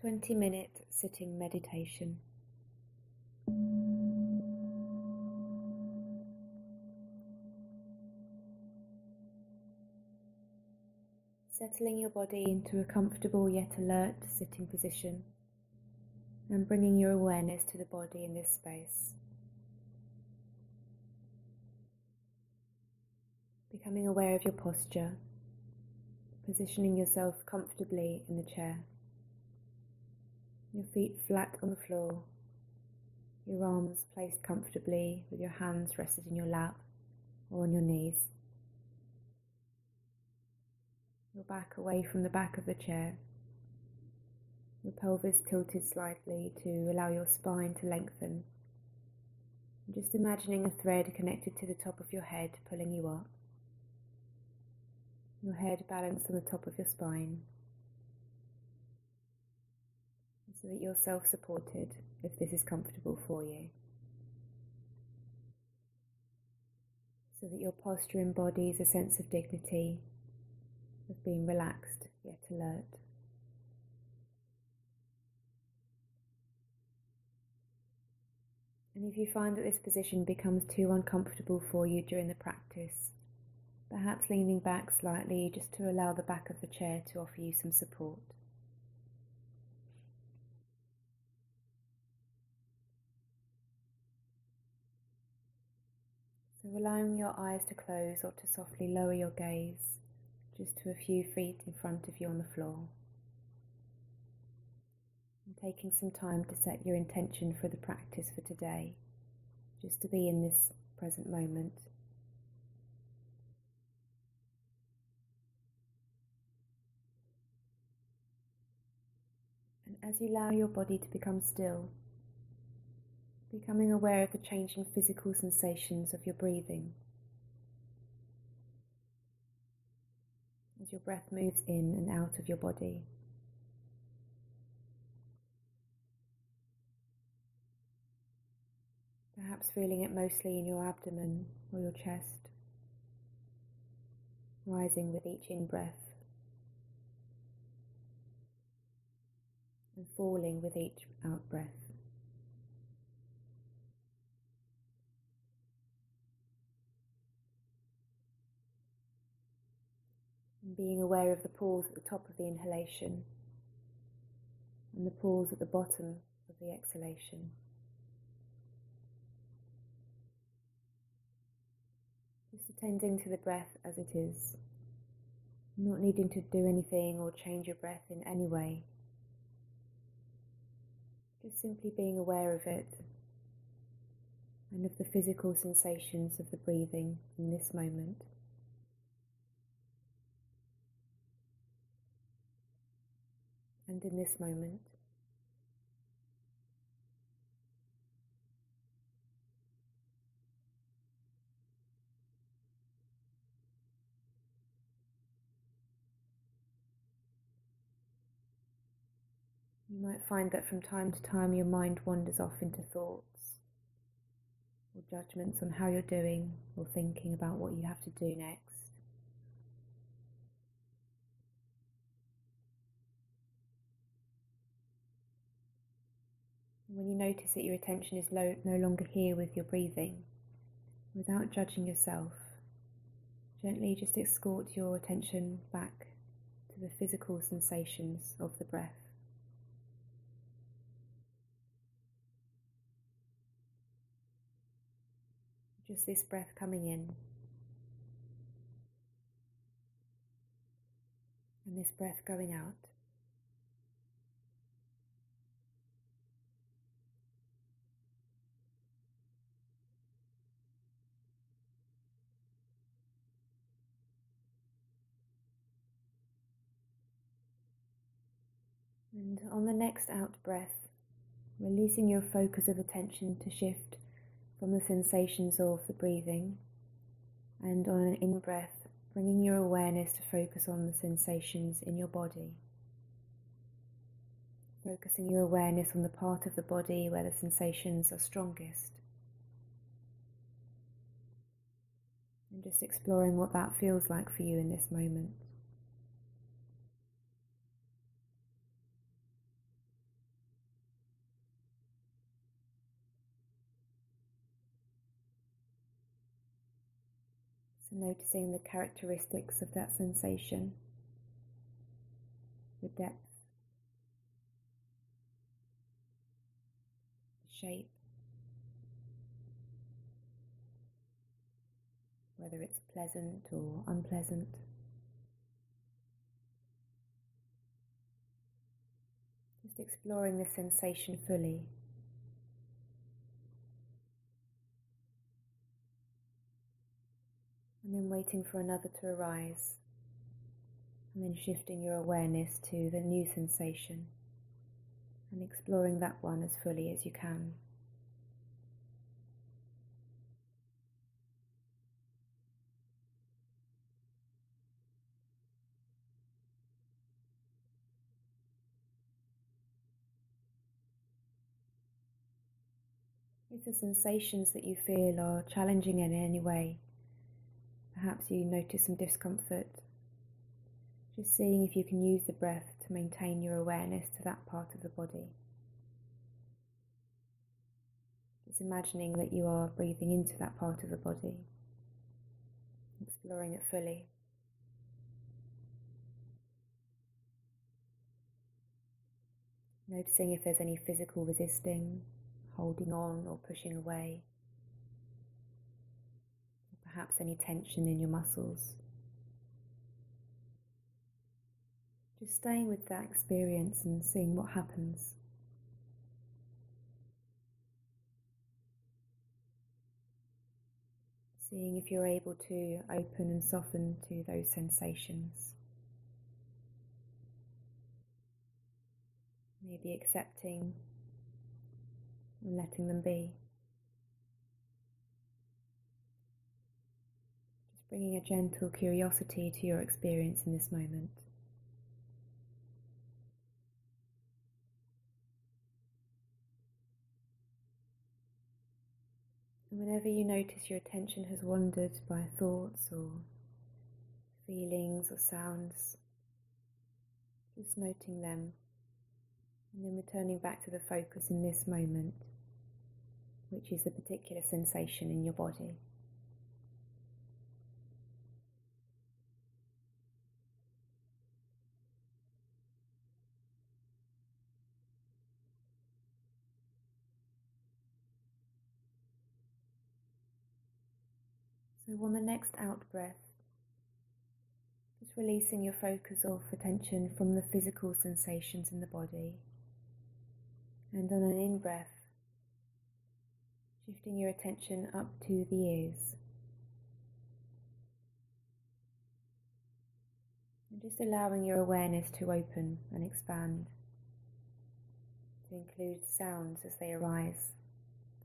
20-minute sitting meditation. Settling your body into a comfortable yet alert sitting position and bringing your awareness to the body in this space. Becoming aware of your posture, positioning yourself comfortably in the chair. Your feet flat on the floor, your arms placed comfortably with your hands rested in your lap or on your knees. Your back away from the back of the chair, your pelvis tilted slightly to allow your spine to lengthen. And just imagining a thread connected to the top of your head pulling you up. Your head balanced on the top of your spine, so that you're self-supported if this is comfortable for you. So that your posture embodies a sense of dignity, of being relaxed yet alert. And if you find that this position becomes too uncomfortable for you during the practice, perhaps leaning back slightly just to allow the back of the chair to offer you some support. So allowing your eyes to close or to softly lower your gaze just to a few feet in front of you on the floor. And taking some time to set your intention for the practice for today, just to be in this present moment. And as you allow your body to become still, becoming aware of the changing physical sensations of your breathing. As your breath moves in and out of your body. Perhaps feeling it mostly in your abdomen or your chest, rising with each in-breath and falling with each out-breath. And being aware of the pause at the top of the inhalation and the pause at the bottom of the exhalation. Just attending to the breath as it is, not needing to do anything or change your breath in any way. Just simply being aware of it and of the physical sensations of the breathing in this moment. And in this moment. You might find that from time to time your mind wanders off into thoughts or judgments on how you're doing or thinking about what you have to do next. When you notice that your attention is no longer here with your breathing, without judging yourself, gently just escort your attention back to the physical sensations of the breath. Just this breath coming in and this breath going out. And on the next out breath, releasing your focus of attention to shift from the sensations of the breathing, and on an in-breath, bringing your awareness to focus on the sensations in your body. Focusing your awareness on the part of the body where the sensations are strongest. And just exploring what that feels like for you in this moment. So noticing the characteristics of that sensation, the depth, the shape, whether it's pleasant or unpleasant. Just exploring the sensation fully. And then waiting for another to arise. And then shifting your awareness to the new sensation and exploring that one as fully as you can. If the sensations that you feel are challenging in any way, perhaps you notice some discomfort, just seeing if you can use the breath to maintain your awareness to that part of the body. Just imagining that you are breathing into that part of the body, exploring it fully. Noticing if there's any physical resisting, holding on or pushing away, or perhaps any tension in your muscles. Just staying with that experience and seeing what happens. Seeing if you're able to open and soften to those sensations. Maybe accepting and letting them be. Just bringing a gentle curiosity to your experience in this moment. And whenever you notice your attention has wandered by thoughts or feelings or sounds, just noting them and then returning back to the focus in this moment, which is the particular sensation in your body. So on the next out breath, just releasing your focus of attention from the physical sensations in the body, and on an in breath, shifting your attention up to the ears. And just allowing your awareness to open and expand, to include sounds as they arise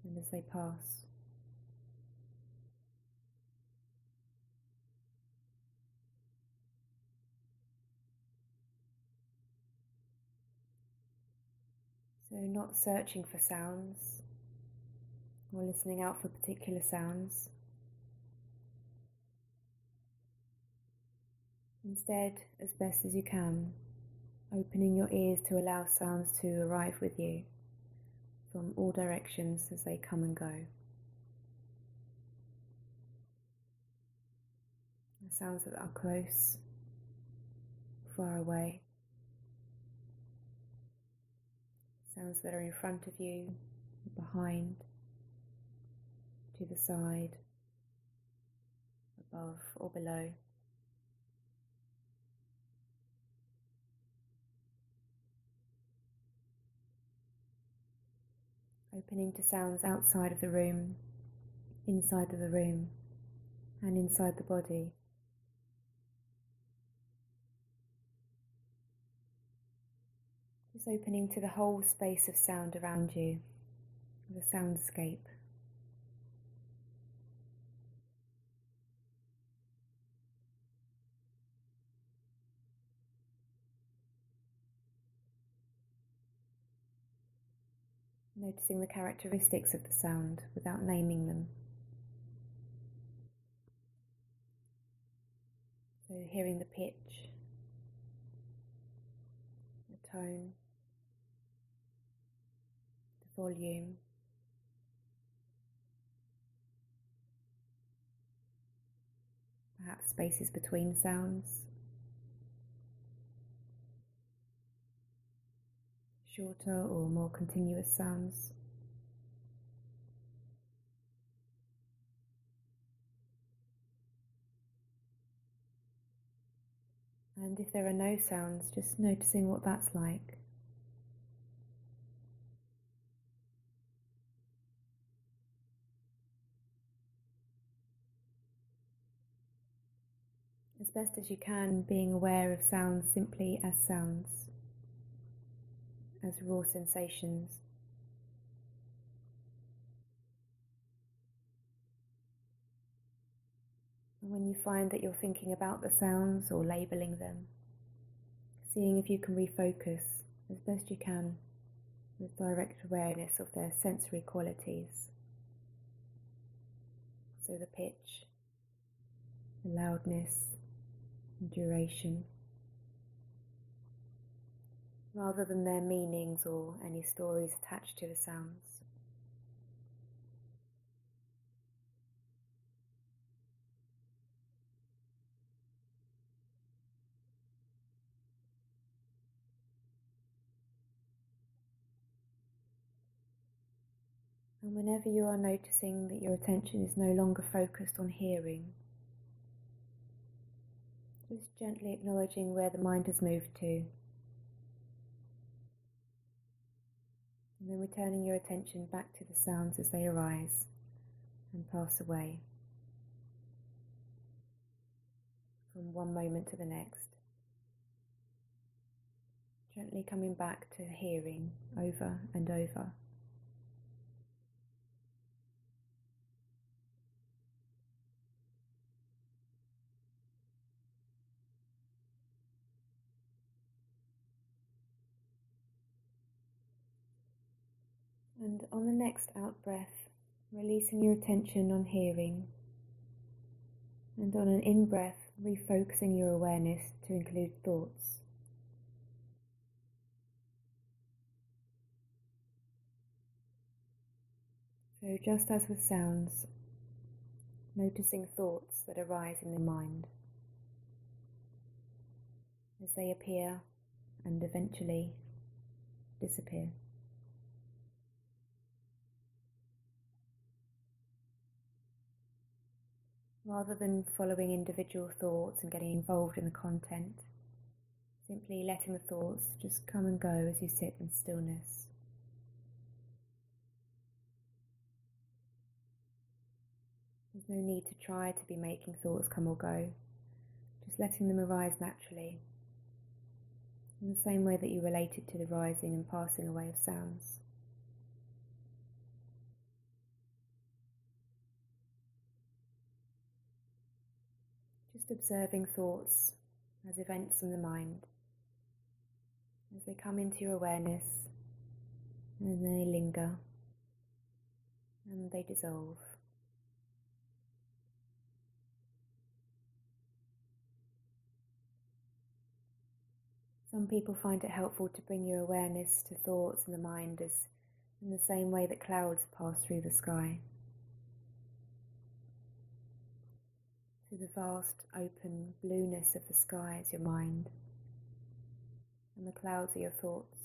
and as they pass. So not searching for sounds or listening out for particular sounds. Instead, as best as you can, opening your ears to allow sounds to arrive with you from all directions as they come and go. The sounds that are close, far away. Sounds that are in front of you, behind, to the side, above or below. Opening to sounds outside of the room, inside of the room, and inside the body. Just opening to the whole space of sound around you, the soundscape. Noticing the characteristics of the sound without naming them. So hearing the pitch, the tone, the volume, perhaps spaces between sounds, shorter or more continuous sounds. And if there are no sounds, just noticing what that's like. As best as you can, being aware of sounds simply as sounds, as raw sensations. And when you find that you're thinking about the sounds or labeling them, seeing if you can refocus as best you can with direct awareness of their sensory qualities. So the pitch, the loudness, and duration, rather than their meanings or any stories attached to the sounds. And whenever you are noticing that your attention is no longer focused on hearing, just gently acknowledging where the mind has moved to, and then returning your attention back to the sounds as they arise and pass away, from one moment to the next. Gently coming back to hearing over and over. And on the next out breath, releasing your attention on hearing, and on an in breath, refocusing your awareness to include thoughts. So just as with sounds, noticing thoughts that arise in the mind as they appear and eventually disappear. Rather than following individual thoughts and getting involved in the content, simply letting the thoughts just come and go as you sit in stillness. There's no need to try to be making thoughts come or go, just letting them arise naturally, in the same way that you related to the rising and passing away of sounds. Just observing thoughts as events in the mind, as they come into your awareness, and they linger, and they dissolve. Some people find it helpful to bring your awareness to thoughts in the mind as in the same way that clouds pass through the sky. To the vast open blueness of the sky is your mind, and the clouds are your thoughts.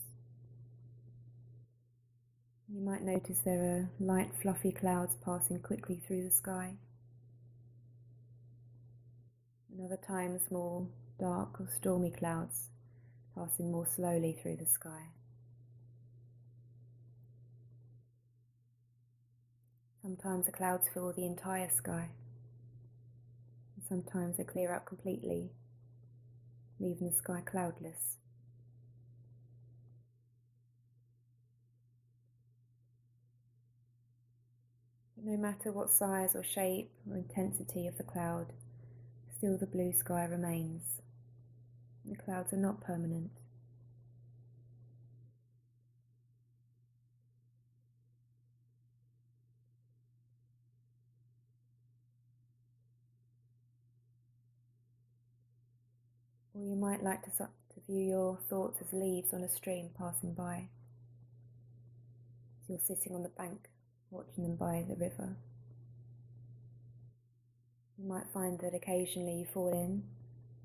You might notice there are light fluffy clouds passing quickly through the sky, and other times more dark or stormy clouds passing more slowly through the sky. Sometimes the clouds fill the entire sky, and sometimes they clear out completely, leaving the sky cloudless. But no matter what size or shape or intensity of the cloud, still the blue sky remains. The clouds are not permanent. Or you might like to view your thoughts as leaves on a stream passing by, as you're sitting on the bank watching them by the river. You might find that occasionally you fall in,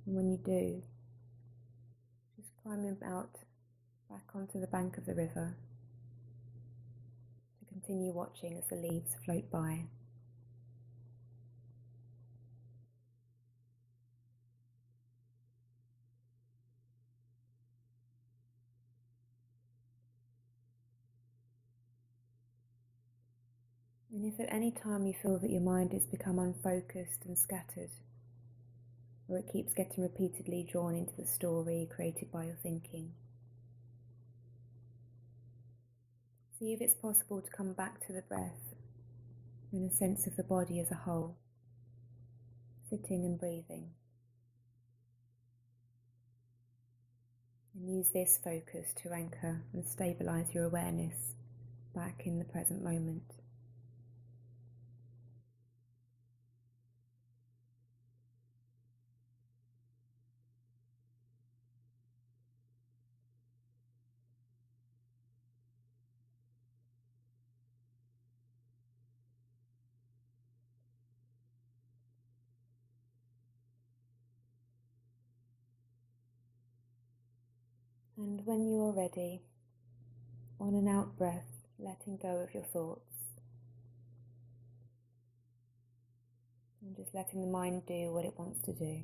and when you do, just climbing out back onto the bank of the river to continue watching as the leaves float by. And if at any time you feel that your mind has become unfocused and scattered, or it keeps getting repeatedly drawn into the story created by your thinking, see if it's possible to come back to the breath and a sense of the body as a whole, sitting and breathing. And use this focus to anchor and stabilize your awareness back in the present moment. And when you are ready, on an out breath, letting go of your thoughts and just letting the mind do what it wants to do.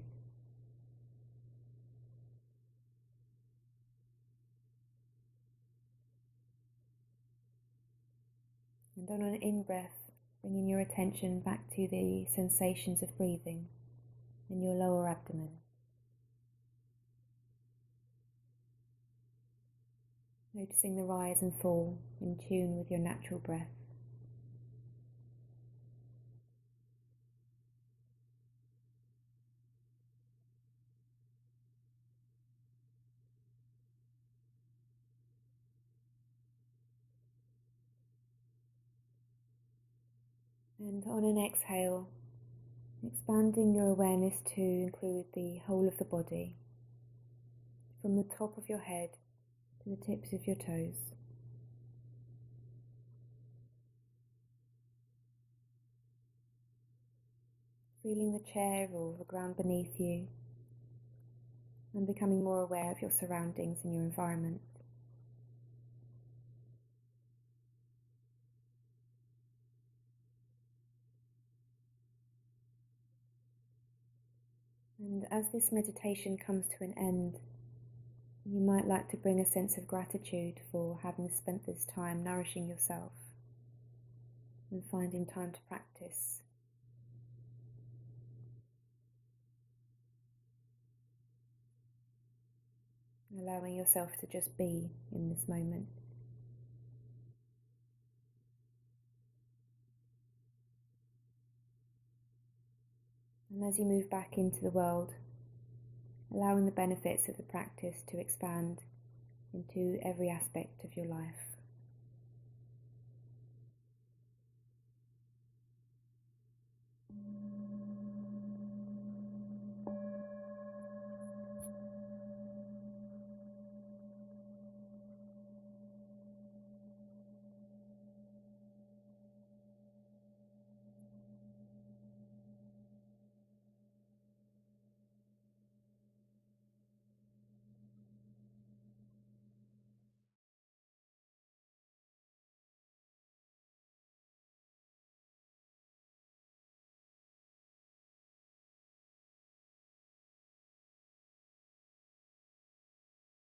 And on an in-breath, bringing your attention back to the sensations of breathing in your lower abdomen. Noticing the rise and fall in tune with your natural breath. And on an exhale, expanding your awareness to include the whole of the body, from the top of your head to the tips of your toes. Feeling the chair or the ground beneath you, and becoming more aware of your surroundings and your environment. And as this meditation comes to an end, you might like to bring a sense of gratitude for having spent this time nourishing yourself and finding time to practice. Allowing yourself to just be in this moment. And as you move back into the world, allowing the benefits of the practice to expand into every aspect of your life.